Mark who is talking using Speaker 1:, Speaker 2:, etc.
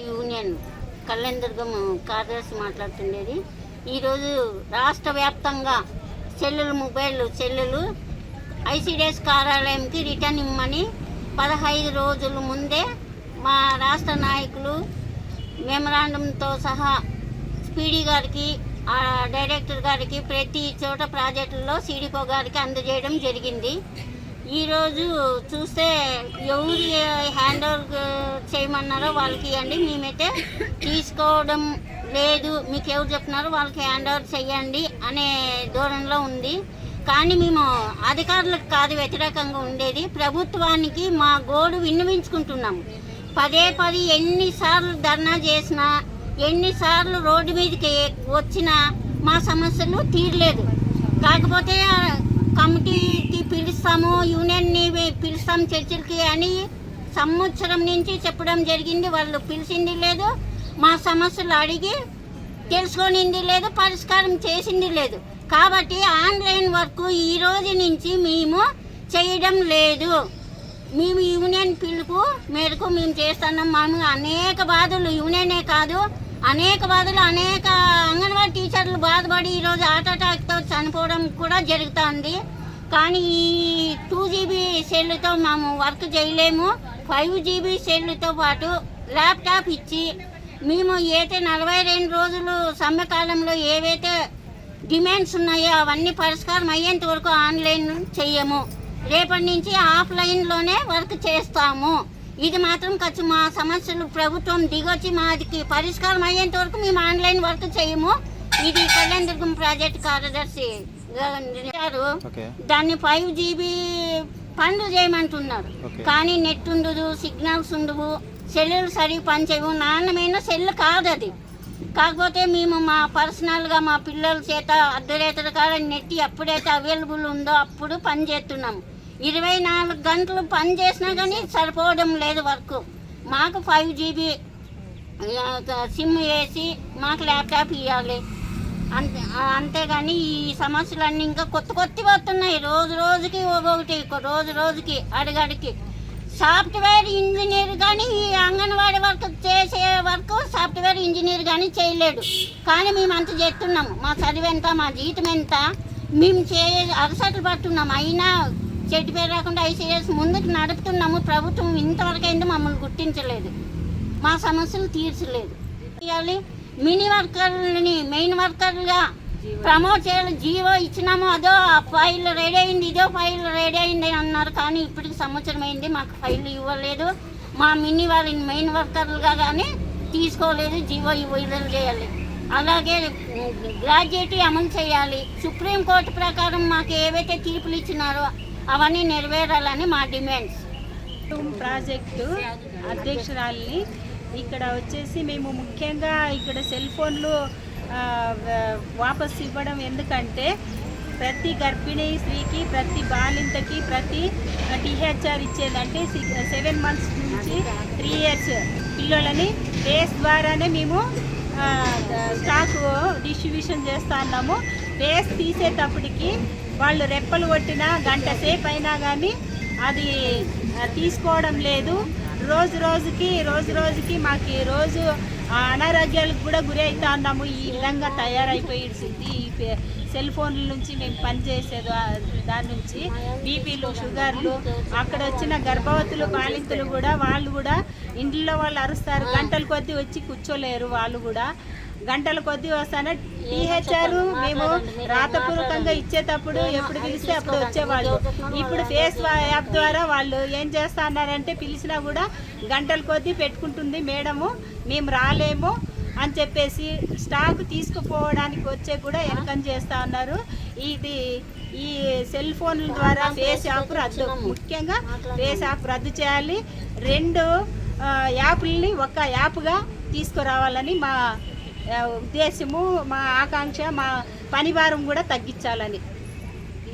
Speaker 1: Union Kalyandurg కార్యదర్శి మాట్లాడుతుండేది. ఈరోజు రాష్ట్ర వ్యాప్తంగా మొబైల్ సెల్లులు ఐసిడిఎస్ కార్యాలయంకి రిటర్న్ ఇమ్మని 15 రోజుల ముందే మా రాష్ట్ర నాయకులు మెమరాండంతో సహా స్పీడీ గారికి, డైరెక్టర్ గారికి ప్రతి చోట ప్రాజెక్టుల్లో సిడిపో గారికి అందజేయడం జరిగింది. ఈరోజు చూస్తే ఎవరు హ్యాండ్ ఓవర్ చేయమన్నారో వాళ్ళకి ఇవ్వండి, మేమైతే తీసుకోవడం లేదు, మీకు ఎవరు చెప్తున్నారో వాళ్ళకి హ్యాండ్ ఓవర్ చేయండి అనే ధోరణిలో ఉంది. కానీ మేము అధికారులకు కాదు వ్యతిరేకంగా ఉండేది, ప్రభుత్వానికి మా గోడు విన్నవించుకుంటున్నాము. పదే ఎన్నిసార్లు ధర్నా చేసినా, ఎన్నిసార్లు రోడ్డు మీదకి వచ్చినా మా సమస్యలు తీరలేదు. కాకపోతే కమిటీకి పిలుస్తాము, యూనియన్ని పిలుస్తాము చర్చలకి అని సంవత్సరం నుంచి చెప్పడం జరిగింది. వాళ్ళు పిలిచింది లేదు, మా సమస్యలు అడిగి తెలుసుకొనింది లేదు, పరిష్కారం చేసింది లేదు. కాబట్టి ఆన్లైన్ వర్క్ ఈ రోజు నుంచి మేము చేయడం లేదు. మేము యూనియన్ పిలుపు మేరకు మేము చేస్తున్నాం. మేము అనేక బాధలు, యూనియనే కాదు అనేక బాధలు, అనేక అంగన్వాడీ టీచర్లు బాధపడి ఈరోజు హార్ట్ అటాక్తో చనిపోవడం కూడా జరుగుతుంది. కానీ ఈ 2GB సెల్లుతో మేము వర్క్ చేయలేము. 5GB సెల్లుతో పాటు ల్యాప్టాప్ ఇచ్చి మేము ఏదైతే 42 రోజులు సమ్మెకాలంలో ఏవైతే డిమాండ్స్ ఉన్నాయో అవన్నీ పరిష్కారం అయ్యేంత వరకు ఆన్లైన్ చెయ్యము. రేపటి నుంచి ఆఫ్లైన్లోనే వర్క్ చేస్తాము. ఇది మాత్రం మా సమస్యలు ప్రభుత్వం దిగొచ్చి మాదికి పరిష్కారం అయ్యేంత వరకు మేము ఆన్లైన్ వర్క్ చేయము. ఇది కళ్యాణదుర్గం ప్రాజెక్ట్ కార్యదర్శి గారు దాన్ని 5GB పనులు చేయమంటున్నారు. కానీ నెట్ ఉండదు, సిగ్నల్స్ ఉండవు, సెల్లులు సరిగ్గా పనిచేయవు. నాణ్యమైన సెల్ కాదు అది. కాకపోతే మేము మా పర్సనల్గా మా పిల్లల చేత అర్ధరేతర కాడ నెట్ ఎప్పుడైతే అవైలబుల్ ఉందో అప్పుడు పని చేస్తున్నాము. 24 గంటలు పని చేసినా కానీ సరిపోవడం లేదు వర్క్. మాకు 5GB సిమ్ వేసి మాకు ల్యాప్టాప్ ఇవ్వాలి అంతేగాని ఈ సమస్యలన్నీ ఇంకా కొత్త వస్తున్నాయి. రోజుకి ఒక్కొక్కటి, రోజుకి అడిగడికి. సాఫ్ట్వేర్ ఇంజనీర్ కానీ ఈ అంగన్వాడీ వర్క్ చేసే వర్క్ సాఫ్ట్వేర్ ఇంజనీర్ కానీ చేయలేడు. కానీ మేము అంత చేస్తున్నాము. మా చదువు ఎంత, మా జీతం ఎంత, మేము అరసట్లు పడుతున్నాము. అయినా చెట్టు పేరు రాకుండా ఐసీఎస్ ముందుకు నడుపుతున్నాము. ప్రభుత్వం ఇంతవరకు అయితే మమ్మల్ని గుర్తించలేదు, మా సమస్యలు తీర్చలేదు. చేయాలి మినీ వర్కర్లని మెయిన్ వర్కర్గా ప్రమోట్ చేయాలి. జీవో ఇచ్చినాము, అదో ఫైల్ రెడీ అయింది, ఇదో ఫైల్ రెడీ అయింది అన్నారు. కానీ ఇప్పటికి సంవత్సరం అయింది, మాకు ఫైల్ ఇవ్వలేదు. మా మినీ వాళ్ళని మెయిన్ వర్కర్లుగా కానీ తీసుకోలేదు. జీవో విడుదల చేయాలి. అలాగే గ్రాడ్యుయేటీ అమలు చేయాలి. సుప్రీంకోర్టు ప్రకారం మాకు ఏవైతే తీర్పులు ఇచ్చినారో అవన్నీ నెరవేరాలని మా డిమాండ్స్.
Speaker 2: ప్రాజెక్టు అధ్యక్షురాలని ఇక్కడ వచ్చేసి మేము ముఖ్యంగా ఇక్కడ సెల్ ఫోన్లు వాపసు ఇవ్వడం ఎందుకంటే ప్రతి గర్భిణీ స్త్రీకి, ప్రతి బాలింతకి, ప్రతి టీహెచ్ఆర్ ఇచ్చేదంటే 7 months నుంచి 3 years పిల్లలని బేస్ ద్వారానే మేము స్టాక్ డిస్ట్రిబ్యూషన్ చేస్తూ ఉన్నాము. బేస్ తీసేటప్పటికి వాళ్ళు రెప్పలు కొట్టిన గంట సేపు అయినా కానీ అది తీసుకోవడం లేదు. రోజు రోజుకి మాకు రోజు అనారోగ్యాలకు కూడా గురి అవుతా ఉన్నాము. ఈ విధంగా తయారైపోయింది ఈ సెల్ ఫోన్ల నుంచి మేము పనిచేసే దాని నుంచి బీపీలు, షుగర్లు, అక్కడ వచ్చిన గర్భవతులు, బాలింతలు కూడా వాళ్ళు కూడా ఇంట్లో వాళ్ళు అరుస్తారు. గంటల కొద్దీ వచ్చి కూర్చోలేరు. వాళ్ళు కూడా గంటల కొద్దీ వస్తానే టీహెచ్ఆర్ మేము రాతపూర్వకంగా ఇచ్చేటప్పుడు ఎప్పుడు పిలిస్తే అప్పుడు వచ్చేవాళ్ళు. ఇప్పుడు ఫేస్ యాప్ ద్వారా వాళ్ళు ఏం చేస్తా అన్నారంటే పిలిచినా కూడా గంటల కొద్దీ పెట్టుకుంటుంది మేడము, మేము రాలేము అని చెప్పేసి స్టాక్ తీసుకుపోవడానికి వచ్చే కూడా వెనకం చేస్తూ ఉన్నారు. ఈ సెల్ ఫోన్ల ద్వారా ఫేస్ యాప్ రద్దు, ముఖ్యంగా ఫేస్ యాప్ రద్దు చేయాలి. 2 యాప్లని ఒక యాప్గా తీసుకురావాలని మా ఉద్దేశము, మా ఆకాంక్ష, మా పనిభారం కూడా తగ్గించాలని.